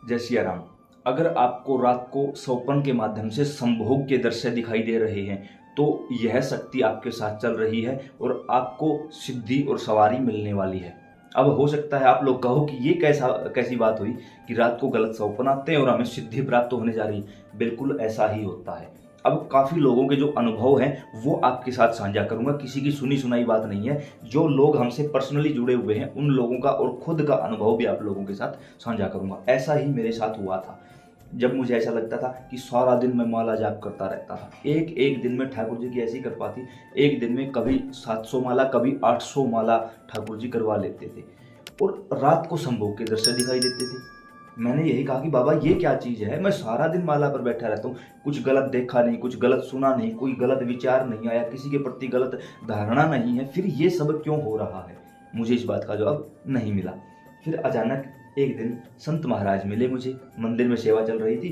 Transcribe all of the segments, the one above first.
जय सिया राम। अगर आपको रात को स्वप्न के माध्यम से संभोग के दृश्य दिखाई दे रहे हैं तो यह शक्ति आपके साथ चल रही है और आपको सिद्धि और सवारी मिलने वाली है। अब हो सकता है आप लोग कहो कि ये कैसी बात हुई कि रात को गलत स्वप्न आते हैं और हमें सिद्धि प्राप्त होने जा रही है। बिल्कुल ऐसा ही होता है। अब काफ़ी लोगों के जो अनुभव हैं वो आपके साथ साझा करूंगा। किसी की सुनी सुनाई बात नहीं है। जो लोग हमसे पर्सनली जुड़े हुए हैं उन लोगों का और खुद का अनुभव भी आप लोगों के साथ साझा करूंगा। ऐसा ही मेरे साथ हुआ था जब मुझे ऐसा लगता था कि सारा दिन मैं माला जाप करता रहता था। एक एक दिन में ठाकुर जी की ऐसी कृपा थी, एक दिन में कभी 700 माला कभी 800 माला ठाकुर जी करवा लेते थे और रात को संभोग के दृश्य दिखाई देते थे। मैंने यही कहा कि बाबा ये क्या चीज़ है, मैं सारा दिन माला पर बैठा रहता हूँ, कुछ गलत देखा नहीं, कुछ गलत सुना नहीं, कोई गलत विचार नहीं आया, किसी के प्रति गलत धारणा नहीं है, फिर ये सब क्यों हो रहा है। मुझे इस बात का जवाब नहीं मिला। फिर अचानक एक दिन संत महाराज मिले मुझे। मंदिर में सेवा चल रही थी,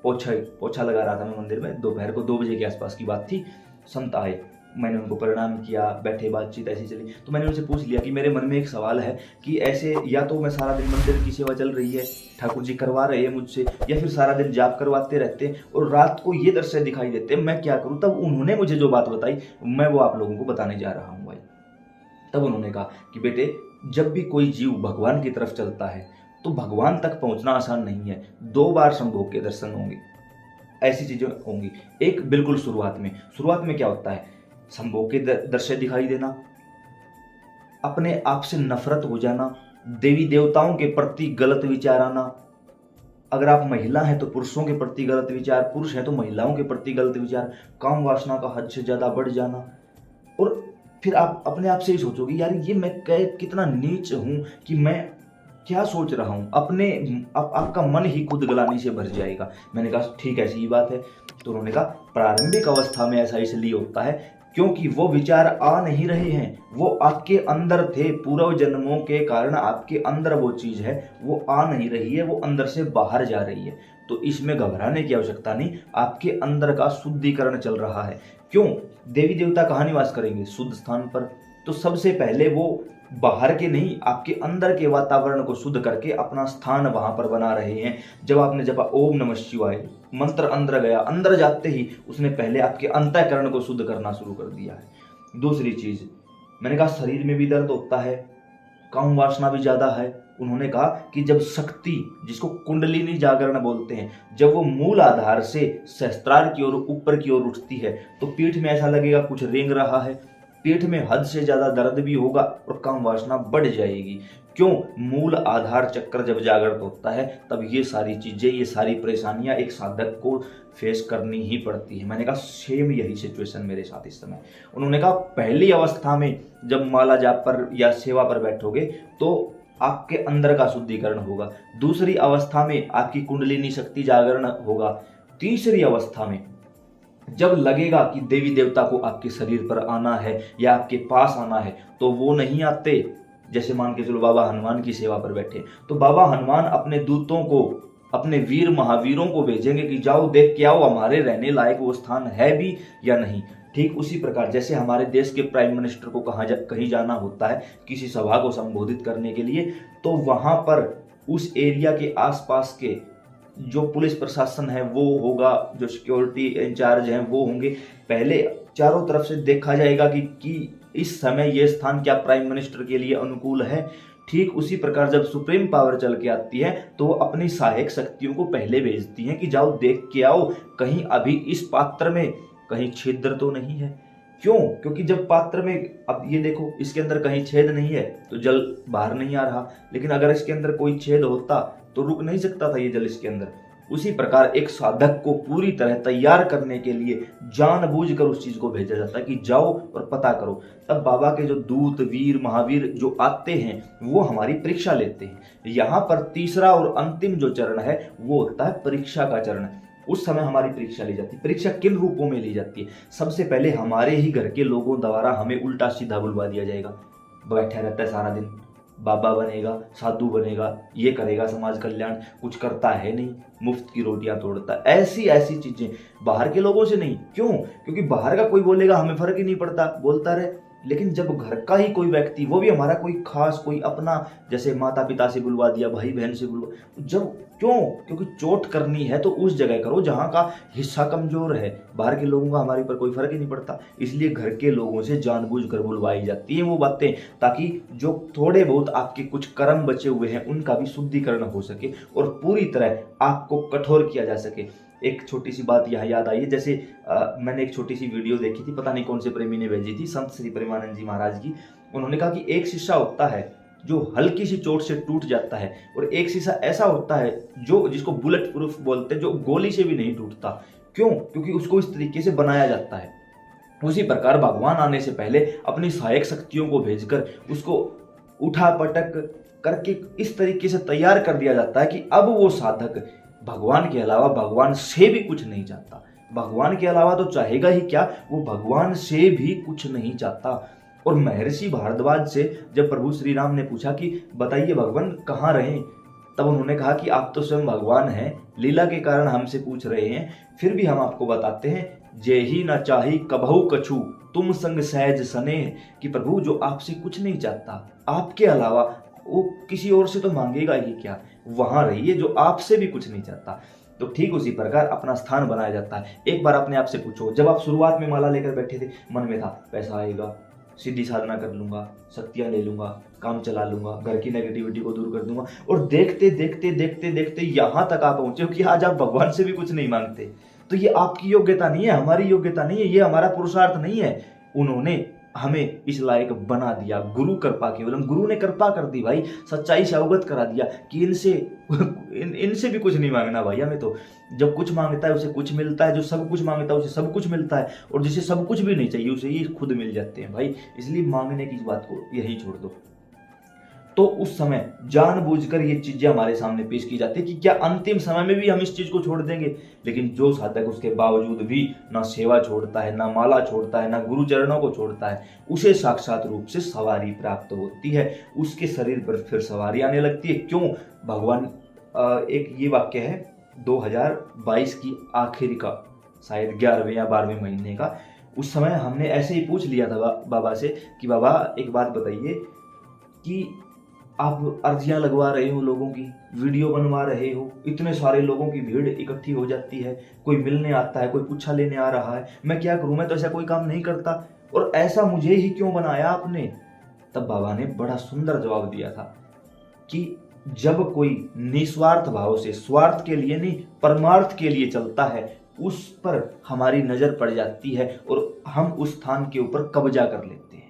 पोछा लगा रहा था मैं मंदिर में। दोपहर को 2 बजे के आसपास की बात थी। संत आए, मैंने उनको प्रणाम किया, बैठे, बातचीत ऐसी चली। तो मैंने उनसे पूछ लिया कि मेरे मन में एक सवाल है कि ऐसे या तो मैं सारा दिन मंदिर की सेवा चल रही है, ठाकुर जी करवा रहे हैं मुझसे, या फिर सारा दिन जाप करवाते रहते हैं और रात को ये दृश्य दिखाई देते हैं, मैं क्या करूँ। तब उन्होंने मुझे जो बात बताई मैं वो आप लोगों को बताने जा रहा हूँ भाई। तब उन्होंने कहा कि बेटे, जब भी कोई जीव भगवान की तरफ चलता है तो भगवान तक पहुंचना आसान नहीं है। 2 बार संभोग के दर्शन होंगे, ऐसी चीजें होंगी। एक बिल्कुल शुरुआत में क्या होता है, संभोग के दृश्य दिखाई देना, अपने आप से नफरत हो जाना, देवी देवताओं के प्रति गलत विचार आना। अगर आप महिला हैं तो पुरुषों के प्रति गलत विचार, पुरुष हैं तो महिलाओं के प्रति गलत विचार, काम वासना का हद से ज्यादा बढ़ जाना। और फिर आप अपने आप से ही सोचोगे, यार ये मैं कितना नीच हूं कि मैं क्या सोच रहा हूं। आपका मन ही खुद गलानी से भर जाएगा। मैंने कहा ठीक ऐसी ही बात है। तो उन्होंने कहा प्रारंभिक अवस्था में ऐसा इसलिए होता है क्योंकि वो विचार आ नहीं रहे हैं, वो आपके अंदर थे, पूर्व जन्मों के कारण आपके अंदर वो चीज है, वो आ नहीं रही है, वो अंदर से बाहर जा रही है। तो इसमें घबराने की आवश्यकता नहीं, आपके अंदर का शुद्धिकरण चल रहा है। क्यों? देवी देवता कहाँ निवास करेंगे? शुद्ध स्थान पर। तो सबसे पहले वो बाहर के नहीं, आपके अंदर के वातावरण को शुद्ध करके अपना स्थान वहां पर बना रहे हैं। जब आपने जपा ओम नमः शिवाय मंत्र अंदर गया, अंदर जाते ही उसने पहले आपके अंतःकरण को शुद्ध करना शुरू कर दिया है। दूसरी चीज, मैंने कहा शरीर में भी दर्द होता है, काम वासना भी ज्यादा है। उन्होंने कहा कि जब शक्ति, जिसको कुंडलिनी जागरण बोलते हैं, जब वो मूल आधार से सहस्त्रार की ओर ऊपर की ओर उठती है तो पीठ में ऐसा लगेगा कुछ रेंग रहा है, पेट में हद से ज्यादा दर्द भी होगा और काम वासना बढ़ जाएगी। क्यों? मूल आधार चक्र जब जागृत होता है तब ये सारी चीजें, ये सारी परेशानियां एक साधक को फेस करनी ही पड़ती है। मैंने कहा सेम यही सिचुएशन मेरे साथ इस समय। उन्होंने कहा पहली अवस्था में जब माला जाप पर या सेवा पर बैठोगे तो आपके अंदर का शुद्धिकरण होगा। दूसरी अवस्था में आपकी कुंडलिनी शक्ति जागरण होगा। तीसरी अवस्था में जब लगेगा कि देवी देवता को आपके शरीर पर आना है या आपके पास आना है तो वो नहीं आते। जैसे मान के चलो बाबा हनुमान की सेवा पर बैठे तो बाबा हनुमान अपने दूतों को, अपने वीर महावीरों को भेजेंगे कि जाओ देख के आओ हमारे रहने लायक वो स्थान है भी या नहीं। ठीक उसी प्रकार जैसे हमारे देश के प्राइम मिनिस्टर को कहीं जाना होता है किसी सभा को संबोधित करने के लिए, तो वहां पर उस एरिया के आसपास के जो पुलिस प्रशासन है वो होगा, जो सिक्योरिटी इंचार्ज हैं वो होंगे। पहले चारों तरफ से देखा जाएगा कि इस समय ये स्थान क्या प्राइम मिनिस्टर के लिए अनुकूल है। ठीक उसी प्रकार जब सुप्रीम पावर चल के आती है तो वो अपनी सहायक शक्तियों को पहले भेजती हैं कि जाओ देख के आओ कहीं अभी इस पात्र में कहीं छिद्र तो नहीं है। क्यों? क्योंकि जब पात्र में, अब ये देखो इसके अंदर कहीं छेद नहीं है तो जल बाहर नहीं आ रहा, लेकिन अगर इसके अंदर कोई छेद होता तो रुक नहीं सकता था ये जल इसके अंदर। उसी प्रकार एक साधक को पूरी तरह तैयार करने के लिए जानबूझकर उस चीज को भेजा जाता है कि जाओ और पता करो। तब बाबा के जो दूत, वीर, महावीर जो आते हैं वो हमारी परीक्षा लेते हैं। यहाँ पर तीसरा और अंतिम जो चरण है वो होता है परीक्षा का चरण। उस समय हमारी परीक्षा ली जाती है। परीक्षा किन रूपों में ली जाती है? सबसे पहले हमारे ही घर के लोगों द्वारा हमें उल्टा सीधा बुलवा दिया जाएगा। बैठा रहता है सारा दिन, बाबा बनेगा, साधु बनेगा, ये करेगा समाज कल्याण, कुछ करता है नहीं, मुफ्त की रोटियां तोड़ता है। ऐसी ऐसी चीजें बाहर के लोगों से नहीं। क्यों? क्योंकि बाहर का कोई बोलेगा हमें फर्क ही नहीं पड़ता, बोलता रहे। लेकिन जब घर का ही कोई व्यक्ति, वो भी हमारा कोई खास, कोई अपना, जैसे माता पिता से बुलवा दिया, भाई बहन से बुलवा, जब क्यों, क्योंकि चोट करनी है तो उस जगह करो जहाँ का हिस्सा कमजोर है। बाहर के लोगों का हमारे ऊपर कोई फर्क ही नहीं पड़ता, इसलिए घर के लोगों से जानबूझकर बुलवाई जाती है वो बातें, ताकि जो थोड़े बहुत आपके कुछ कर्म बचे हुए हैं उनका भी शुद्धिकरण हो सके और पूरी तरह आपको कठोर किया जा सके। एक छोटी सी बात यहाँ याद आई है, जैसे मैंने एक छोटी सी वीडियो देखी थी, पता नहीं कौन से प्रेमी ने भेजी थी, संत श्री प्रेमानंद जी महाराज की। उन्होंने कहा कि एक शीशा होता है जो हल्की सी चोट से टूट जाता है, और एक शीशा ऐसा होता है जो जिसको बुलेट प्रूफ बोलते हैं, जो गोली से भी नहीं टूटता। क्यों? क्योंकि उसको इस तरीके से बनाया जाता है। उसी प्रकार भगवान आने से पहले अपनी सहायक शक्तियों को भेजकर उसको उठा पटक करके इस तरीके से तैयार कर दिया जाता है कि अब वो साधक भगवान के अलावा भगवान से भी कुछ नहीं चाहता। भगवान के अलावा तो चाहेगा ही क्या, वो भगवान से भी कुछ नहीं चाहता। और महर्षि भारद्वाज से जब प्रभु श्री राम ने पूछा कि बताइए भगवान कहाँ रहे, तब उन्होंने कहा कि आप तो स्वयं भगवान हैं, लीला के कारण हमसे पूछ रहे हैं, फिर भी हम आपको बताते हैं, जे ही न चाही कबहू कछु तुम संग सहज सने, कि प्रभु जो आपसे कुछ नहीं चाहता, आपके अलावा वो किसी और से तो मांगेगा ही क्या, वहां रहिए जो आपसे भी कुछ नहीं चाहता। तो ठीक उसी प्रकार अपना स्थान बनाया जाता है। एक बार अपने आप से पूछो, जब आप शुरुआत में माला लेकर बैठे थे, मन में था पैसा आएगा, सीधी साधना कर लूंगा, शक्तियां ले लूंगा, काम चला लूंगा, घर की नेगेटिविटी को दूर कर दूंगा, और देखते देखते देखते देखते यहां तक आप पहुंचे हो कि आज आप भगवान से भी कुछ नहीं मांगते। तो ये आपकी योग्यता नहीं है, हमारी योग्यता नहीं है, ये हमारा पुरुषार्थ नहीं है। उन्होंने हमें इस लायक बना दिया, गुरु कृपा केवलम, गुरु ने कृपा कर दी भाई, सच्चाई से अवगत करा दिया कि इनसे भी कुछ नहीं मांगना भाई हमें। तो जब कुछ मांगता है उसे कुछ मिलता है, जो सब कुछ मांगता है उसे सब कुछ मिलता है, और जिसे सब कुछ भी नहीं चाहिए उसे ये खुद मिल जाते हैं भाई। इसलिए मांगने की बात को यही छोड़ दो। तो उस समय जानबूझकर ये चीजें हमारे सामने पेश की जाती है कि क्या अंतिम समय में भी हम इस चीज को छोड़ देंगे। लेकिन जो साधक उसके बावजूद भी ना सेवा छोड़ता है, ना माला छोड़ता है, ना गुरु चरणों को छोड़ता है, उसे साक्षात रूप से सवारी प्राप्त होती है, उसके शरीर पर फिर सवारी आने लगती है। क्यों? भगवान, एक ये वाक्य है 2022 की आखिरी का, शायद 11वें या 12वें महीने का, उस समय हमने ऐसे ही पूछ लिया था बाबा से कि बाबा एक बात बताइए कि आप अर्जियां लगवा रहे हो, लोगों की वीडियो बनवा रहे हो, इतने सारे लोगों की भीड़ इकट्ठी हो जाती है, कोई मिलने आता है, कोई पूछा लेने आ रहा है, मैं क्या करूं, मैं तो ऐसा कोई काम नहीं करता, और ऐसा मुझे ही क्यों बनाया आपने। तब बाबा ने बड़ा सुंदर जवाब दिया था कि जब कोई निस्वार्थ भाव से, स्वार्थ के लिए नहीं परमार्थ के लिए चलता है, उस पर हमारी नजर पड़ जाती है और हम उस स्थान के ऊपर कब्जा कर लेते हैं।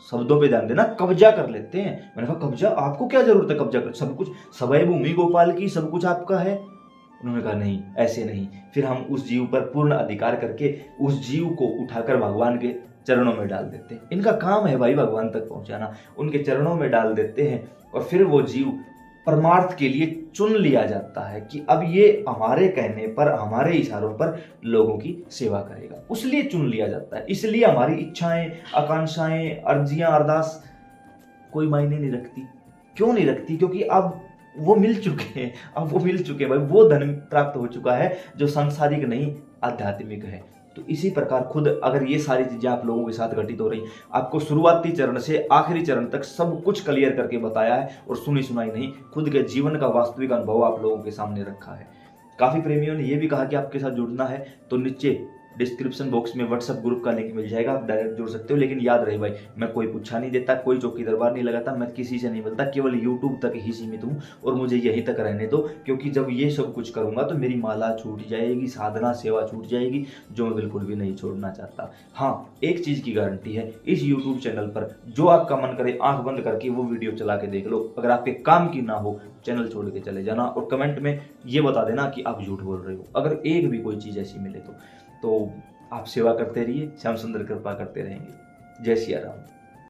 शब्दों पे ध्यान देना, कब्जा कर लेते हैं। मैंने कहा कब्जा, आपको क्या जरूरत है कब्जा कर, सब कुछ सवै भूमि गोपाल की, सब कुछ आपका है। उन्होंने कहा नहीं, ऐसे नहीं। फिर हम उस जीव पर पूर्ण अधिकार करके उस जीव को उठाकर भगवान के चरणों में डाल देते हैं। इनका काम है भाई भगवान तक पहुंचाना, उनके चरणों में डाल देते हैं, और फिर वो जीव परमार्थ के लिए चुन लिया जाता है कि अब ये हमारे कहने पर, हमारे इशारों पर लोगों की सेवा करेगा, उसलिए चुन लिया जाता है। इसलिए हमारी इच्छाएं, आकांक्षाएं, अर्जियां, अरदास कोई मायने नहीं रखती। क्यों नहीं रखती? क्योंकि अब वो मिल चुके हैं, अब वो मिल चुके हैं भाई, वो धन प्राप्त हो चुका है जो सांसारिक नहीं आध्यात्मिक है। तो इसी प्रकार खुद अगर ये सारी चीजें आप लोगों के साथ घटित हो रही, आपको शुरुआती चरण से आखिरी चरण तक सब कुछ क्लियर करके बताया है, और सुनी सुनाई नहीं, खुद के जीवन का वास्तविक अनुभव आप लोगों के सामने रखा है। काफी प्रेमियों ने यह भी कहा कि आपके साथ जुड़ना है तो नीचे डिस्क्रिप्शन बॉक्स में व्हाट्सएप ग्रुप का लिंक मिल जाएगा, आप डायरेक्ट जुड़ सकते हो। लेकिन याद रहे भाई, मैं कोई पूछा नहीं देता, कोई चौकी दरबार नहीं लगाता, मैं किसी से नहीं मिलता, केवल यूट्यूब तक ही सीमित हूँ, और मुझे यहीं तक रहने दो। क्योंकि जब ये सब कुछ करूंगा तो मेरी माला छूट जाएगी, साधना सेवा छूट जाएगी, जो मैं बिल्कुल भी नहीं छोड़ना चाहता। हाँ, एक चीज की गारंटी है, इस यूट्यूब चैनल पर जो आपका मन करे आंख बंद करके वो वीडियो चला के देख लो, अगर आपके काम की ना हो चैनल छोड़ के चले जाना, और कमेंट में ये बता देना कि आप झूठ बोल रहे हो, अगर एक भी कोई चीज ऐसी मिले तो आप सेवा करते रहिए, श्याम सुंदर कृपा करते रहेंगे। जय सिया राम।